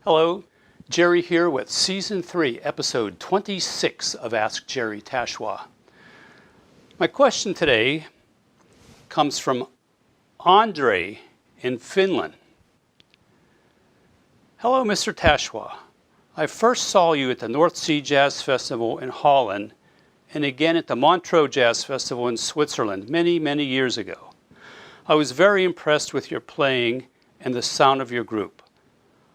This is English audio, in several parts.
Hello, Jerry here with Season 3, Episode 26 of Ask Jerry Tachoir. My question today comes from Andre in Finland. Hello, Mr. Tachoir. I first saw you at the North Sea Jazz Festival in Holland and again at the Montreux Jazz Festival in Switzerland many, many years ago. I was very impressed with your playing and the sound of your group.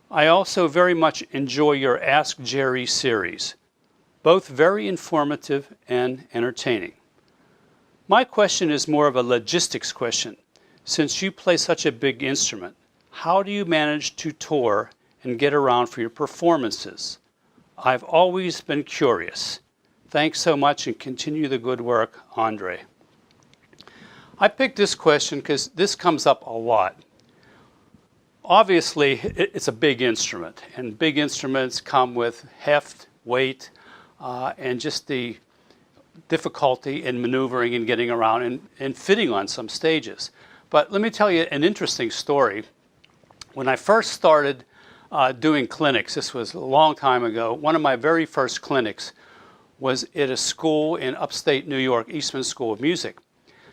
I also very much enjoy your Ask Jerry series, both very informative and entertaining. My question is more of a logistics question. Since you play such a big instrument, how do you manage to tour and get around for your performances? I've always been curious. Thanks so much and continue the good work, Andre. I picked this question because this comes up a lot. Obviously, it's a big instrument, and big instruments come with heft, weight, and just the difficulty in maneuvering and getting around and fitting on some stages. But let me tell you an interesting story. When I first started doing clinics, this was a long time ago, one of my very first clinics was at a school in upstate New York, Eastman School of Music.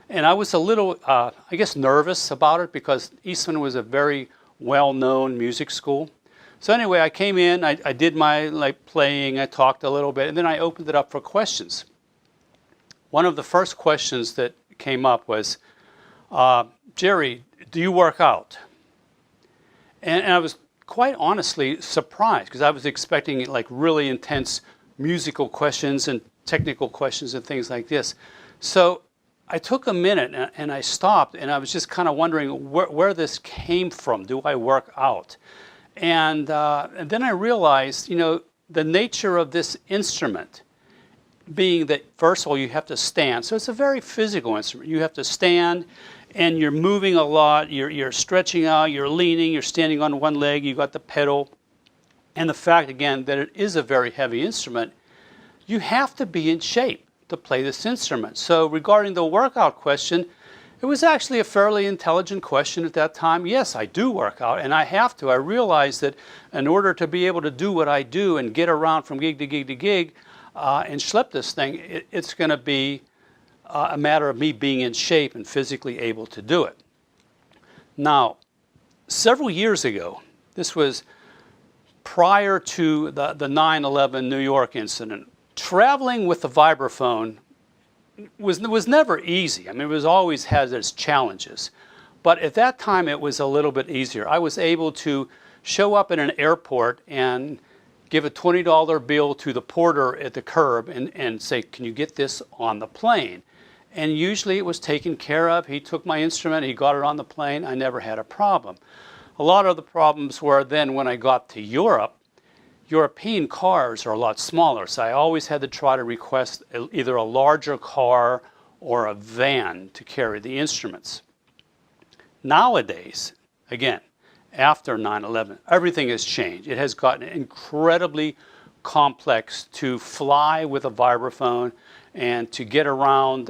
And I was a little, I guess, nervous about it because Eastman was a very well-known music school. So anyway, I came in, I did my playing, I talked a little bit, and then I opened it up for questions. One of the first questions that came up was, Jerry, do you work out? And I was quite honestly surprised because I was expecting really intense musical questions and technical questions and things like this. So I took a minute and I stopped and I was just kind of wondering where this came from. Do I work out? And then I realized, the nature of this instrument being that, first of all, you have to stand. So it's a very physical instrument. You have to stand and you're moving a lot. You're stretching out, you're leaning, you're standing on one leg, you got the pedal. And the fact, again, that it is a very heavy instrument, you have to be in shape to play this instrument. So regarding the workout question, it was actually a fairly intelligent question at that time. Yes, I do work out, and I have to. I realize that in order to be able to do what I do and get around from gig to gig to gig and schlep this thing, it's going to be a matter of me being in shape and physically able to do it. Now, several years ago, this was prior to the 9/11 New York incident, traveling with the Vibraphone was never easy. I mean, it was always had its challenges. But at that time, it was a little bit easier. I was able to show up in an airport and give a $20 bill to the porter at the curb and say, can you get this on the plane? And usually it was taken care of. He took my instrument, he got it on the plane. I never had a problem. A lot of the problems were then when I got to Europe, European cars are a lot smaller, so I always had to try to request either a larger car or a van to carry the instruments. Nowadays, again, after 9/11, everything has changed. It has gotten incredibly complex to fly with a vibraphone and to get around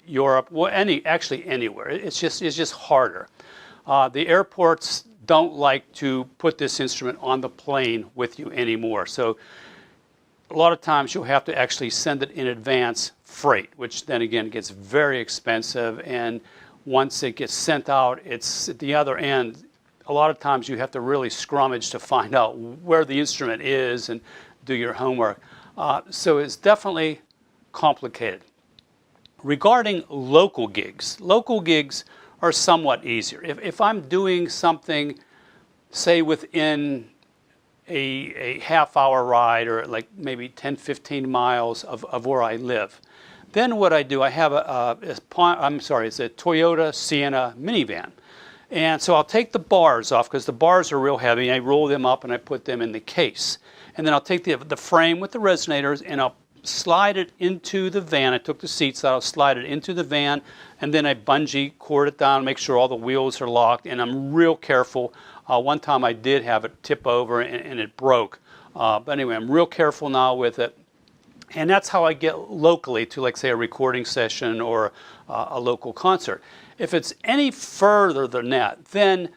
Europe, well, actually anywhere. It's just harder. The airports don't like to put this instrument on the plane with you anymore. So a lot of times you'll have to actually send it in advance freight, which then again gets very expensive. And once it gets sent out, it's at the other end. A lot of times you have to really scrummage to find out where the instrument is and do your homework. So it's definitely complicated. Regarding local gigs are somewhat easier. If I'm doing something, say within a half-hour ride or like maybe 10, 15 miles of where I live, then what I do, I have it's a Toyota Sienna minivan. And so I'll take the bars off because the bars are real heavy. I roll them up and I put them in the case. And then I'll take the frame with the resonators and I'll slide it into the van. I took the seats out, I'll slide it into the van, and then I bungee cord it down, make sure all the wheels are locked, and I'm real careful. One time I did have it tip over and it broke. But anyway, I'm real careful now with it. And that's how I get locally to, like, say, a recording session or a local concert. If it's any further than that, then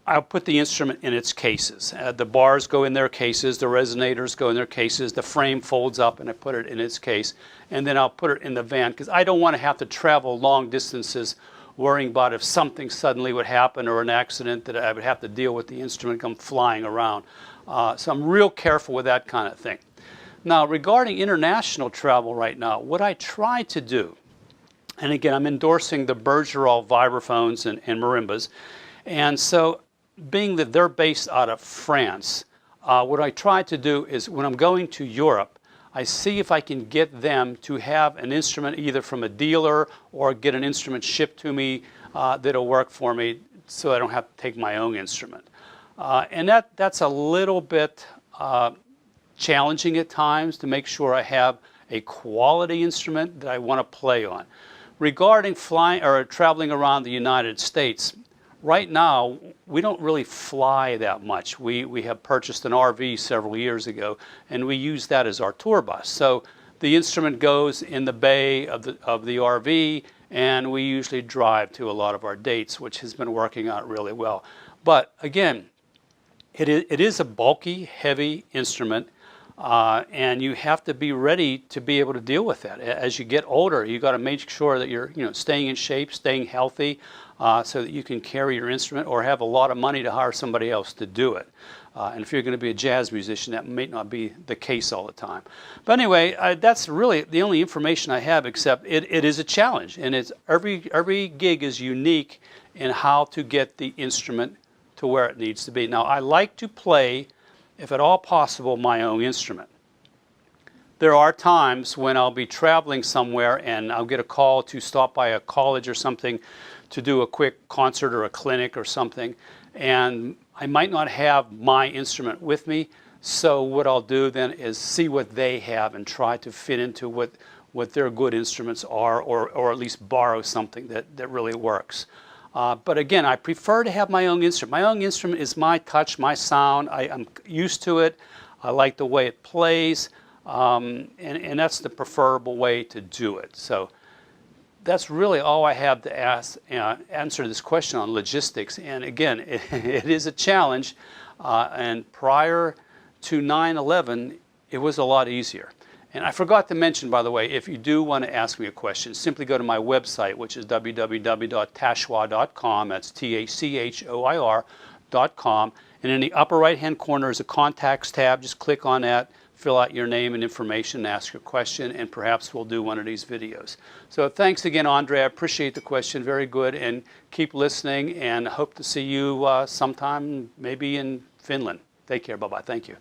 I'll put the instrument in its cases. The bars go in their cases, the resonators go in their cases, the frame folds up and I put it in its case, and then I'll put it in the van because I don't want to have to travel long distances worrying about if something suddenly would happen or an accident that I would have to deal with the instrument come flying around. So I'm real careful with that kind of thing. Now, regarding international travel right now, what I try to do, and again, I'm endorsing the BERGERAULT vibraphones and marimbas, and so being that they're based out of France, what I try to do is when I'm going to Europe, I see if I can get them to have an instrument either from a dealer or get an instrument shipped to me that'll work for me so I don't have to take my own instrument. And that's a little bit challenging at times to make sure I have a quality instrument that I want to play on. Regarding flying or traveling around the United States, right now we don't really fly that much. We have purchased an RV several years ago and we use that as our tour bus. So the instrument goes in the bay of the RV and we usually drive to a lot of our dates, which has been working out really well. But again, it is a bulky, heavy instrument. And you have to be ready to be able to deal with that. As you get older, you got to make sure that you're staying in shape, staying healthy, so that you can carry your instrument or have a lot of money to hire somebody else to do it. And if you're going to be a jazz musician, that may not be the case all the time. But anyway, that's really the only information I have, except it is a challenge. And it's every gig is unique in how to get the instrument to where it needs to be. Now, I like to play, if at all possible, my own instrument. There are times when I'll be traveling somewhere and I'll get a call to stop by a college or something to do a quick concert or a clinic or something, and I might not have my instrument with me, so what I'll do then is see what they have and try to fit into what their good instruments are, or at least borrow something that really works. But again, I prefer to have my own instrument. My own instrument is my touch, my sound. I'm used to it. I like the way it plays, and that's the preferable way to do it. So that's really all I have to answer this question on logistics. And again, it is a challenge. And prior to 9/11, it was a lot easier. And I forgot to mention, by the way, if you do want to ask me a question, simply go to my website, which is www.tachoir.com. That's TACHOIR.com. And in the upper right-hand corner is a contacts tab. Just click on that, fill out your name and information, and ask your question, and perhaps we'll do one of these videos. So thanks again, Andre. I appreciate the question. Very good. And keep listening, and hope to see you sometime, maybe in Finland. Take care. Bye-bye. Thank you.